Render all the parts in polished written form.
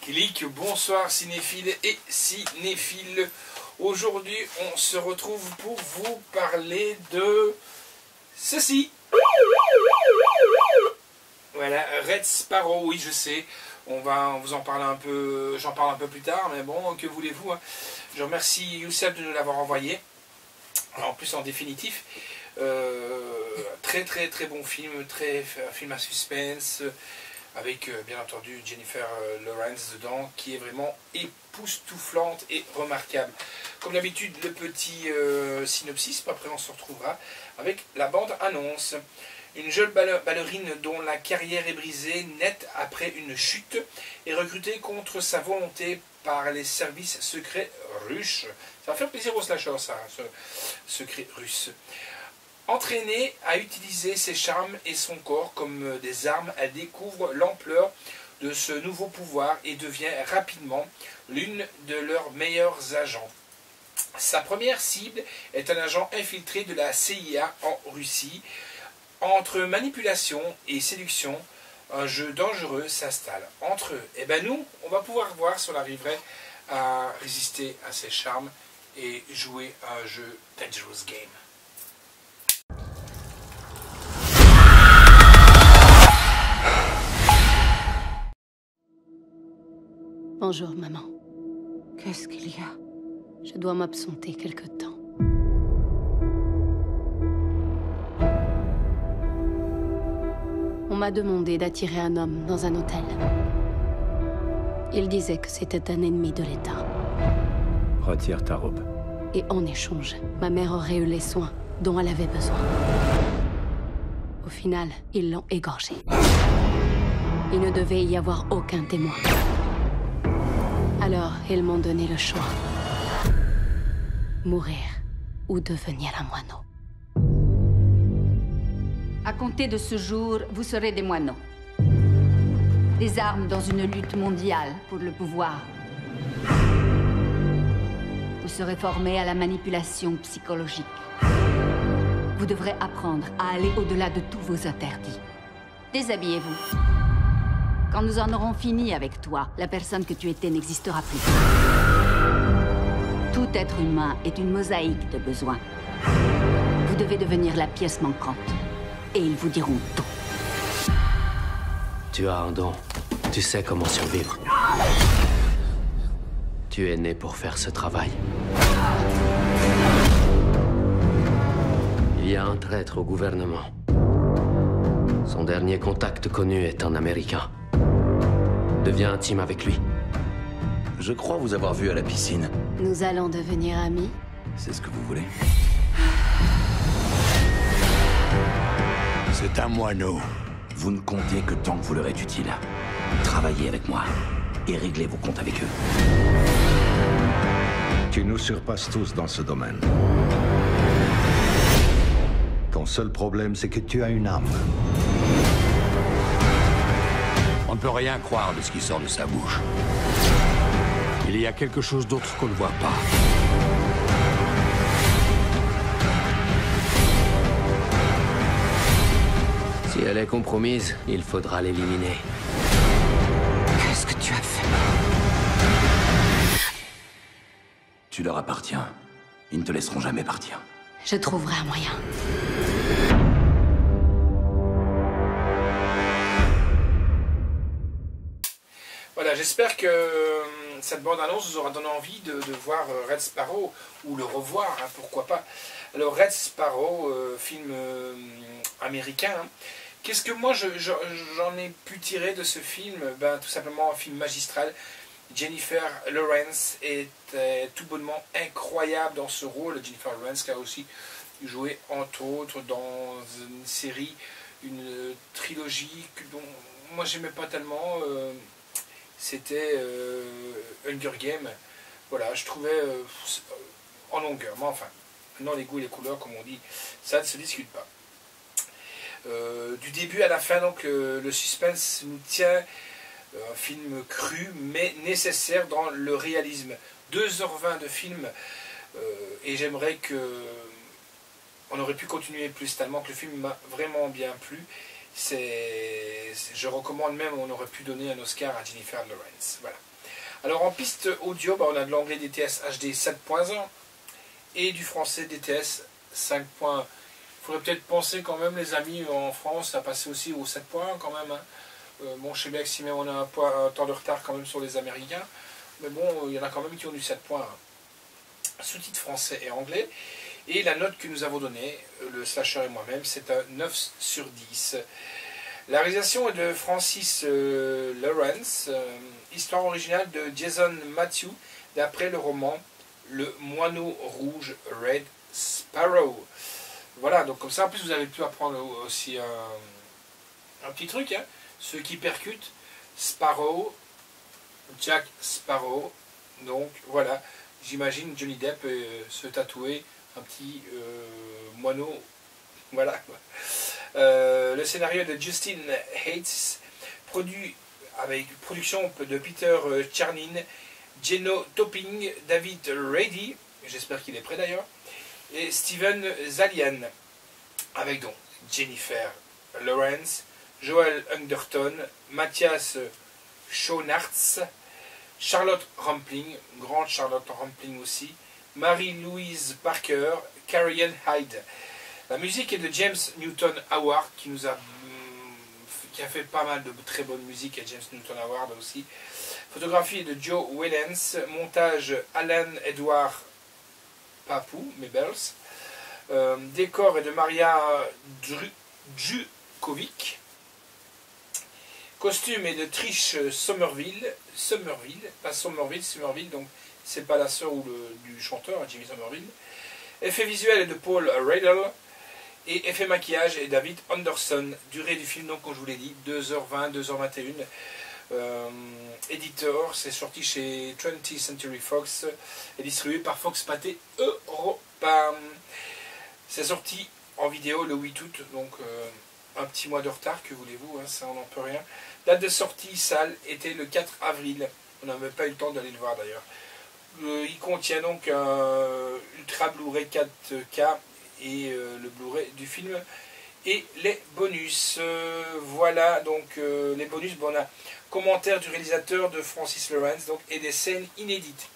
Clic, bonsoir cinéphiles et cinéphiles. Aujourd'hui, on se retrouve pour vous parler de ceci. Voilà, Red Sparrow, oui je sais, on vous en parler un peu, j'en parle un peu plus tard, mais bon, que voulez-vous, hein. Je remercie Youssef de nous l'avoir envoyé, en plus en définitif. Très bon film, un film à suspense, avec bien entendu Jennifer Lawrence dedans, qui est vraiment époustouflante et remarquable. Comme d'habitude, le petit synopsis, puis après on se retrouvera avec la bande-annonce. Une jeune ballerine dont la carrière est brisée net après une chute est recrutée contre sa volonté par les services secrets russes. Ça va faire plaisir aux slashers, ça, ce secret russe. Entraînée à utiliser ses charmes et son corps comme des armes, elle découvre l'ampleur de ce nouveau pouvoir et devient rapidement l'une de leurs meilleurs agents. Sa première cible est un agent infiltré de la CIA en Russie. Entre manipulation et séduction, un jeu dangereux s'installe entre eux. Et bien nous, on va pouvoir voir si on arriverait à résister à ces charmes et jouer à un jeu Dangerous Game. Bonjour, maman. Qu'est-ce qu'il y a? Je dois m'absenter quelque temps. On m'a demandé d'attirer un homme dans un hôtel. Il disait que c'était un ennemi de l'État. Retire ta robe. Et en échange, ma mère aurait eu les soins dont elle avait besoin. Au final, ils l'ont égorgée. Il ne devait y avoir aucun témoin. Alors, ils m'ont donné le choix. Mourir ou devenir un moineau. À compter de ce jour, vous serez des moineaux. Des armes dans une lutte mondiale pour le pouvoir. Vous serez formés à la manipulation psychologique. Vous devrez apprendre à aller au-delà de tous vos interdits. Déshabillez-vous. Quand nous en aurons fini avec toi, la personne que tu étais n'existera plus. Tout être humain est une mosaïque de besoins. Vous devez devenir la pièce manquante. Et ils vous diront tout. Tu as un don. Tu sais comment survivre. Tu es né pour faire ce travail. Il y a un traître au gouvernement. Son dernier contact connu est un Américain. Deviens intime avec lui. Je crois vous avoir vu à la piscine. Nous allons devenir amis. C'est ce que vous voulez? C'est un moineau. Vous ne comptez que tant que vous leur êtes utile. Travaillez avec moi et réglez vos comptes avec eux. Tu nous surpasses tous dans ce domaine. Ton seul problème, c'est que tu as une âme. On ne peut rien croire de ce qui sort de sa bouche. Il y a quelque chose d'autre qu'on ne voit pas. Si elle est compromise, il faudra l'éliminer. Qu'est-ce que tu as fait? Tu leur appartiens. Ils ne te laisseront jamais partir. Je trouverai un moyen. Voilà, j'espère que cette bande-annonce vous aura donné envie de voir Red Sparrow, ou le revoir, hein, pourquoi pas. Alors Red Sparrow, film américain, hein. Qu'est-ce que moi j'en ai pu tirer de ce film? Ben, tout simplement un film magistral. Jennifer Lawrence est tout bonnement incroyable dans ce rôle. Jennifer Lawrence qui a aussi joué entre autres dans une série, une trilogie dont moi j'aimais pas tellement. C'était Hunger Games. Voilà, je trouvais en longueur, mais enfin, maintenant les goûts et les couleurs, comme on dit, ça ne se discute pas. Du début à la fin, donc, le suspense nous tient. Un film cru, mais nécessaire dans le réalisme. 2h20 de film, et j'aimerais que on aurait pu continuer plus, tellement que le film m'a vraiment bien plu. Je recommande même, on aurait pu donner un Oscar à Jennifer Lawrence. Voilà. Alors en piste audio, on a de l'anglais DTS HD 7.1 et du français DTS 5.1. Il faudrait peut-être penser quand même, les amis, en France, à passer aussi au 7.1 quand même. Bon, je sais bien que si même on a un temps de retard quand même sur les Américains, mais bon, il y en a quand même qui ont du 7.1. Sous-titres français et anglais. Et la note que nous avons donnée, le slasher et moi-même, c'est un 9 sur 10. La réalisation est de Francis Lawrence, histoire originale de Jason Matthew, d'après le roman Le Moineau Rouge, Red Sparrow. Voilà, donc comme ça, en plus vous avez pu apprendre aussi un petit truc, hein, ceux qui percutent, Sparrow, Jack Sparrow, donc voilà, j'imagine Johnny Depp se tatouer un petit moineau, voilà. Le scénario de Justin Hates, produit avec production de Peter Chernin, Geno Topping, David Rady, j'espère qu'il est prêt d'ailleurs, et Steven Zalian, avec donc Jennifer Lawrence, Joel Anderton, Matthias Schoenaerts, Charlotte Rampling, grande Charlotte Rampling aussi, Marie-Louise Parker, Carrie Ann Hyde. La musique est de James Newton Howard, qui a fait pas mal de très bonne musique, et James Newton Howard aussi. Photographie de Joe Wellens, montage Alan Edward Papou, Mebels. Décor est de Maria Djukovic. Costume est de Trish Somerville, pas Somerville, donc c'est pas la sœur du chanteur, Jimmy Somerville. Effet visuel est de Paul Riddle. Et effet maquillage est David Anderson. Durée du film, donc, comme je vous l'ai dit, 2h20, 2h21. Éditeur, c'est sorti chez 20th Century Fox et distribué par Fox Pathé Europa. C'est sorti en vidéo le 8 août, donc un petit mois de retard, que voulez-vous, hein, ça on n'en peut rien. Date de sortie salle était le 4 avril. On n'a même pas eu le temps d'aller le voir d'ailleurs. Il contient donc un Ultra Blu-ray 4K et le Blu-ray du film et les bonus. Voilà donc les bonus. Bon, on a commentaire du réalisateur de Francis Lawrence donc, et des scènes inédites.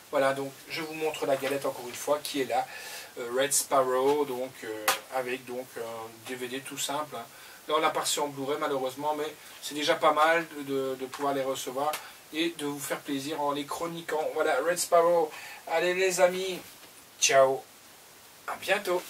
Voilà, donc je vous montre la galette encore une fois qui est là. Red Sparrow, donc avec donc un DVD tout simple. Hein. Là on l'a pas reçu en Blu-ray malheureusement, mais c'est déjà pas mal de pouvoir les recevoir et de vous faire plaisir en les chroniquant. Voilà, Red Sparrow. Allez les amis, ciao, à bientôt.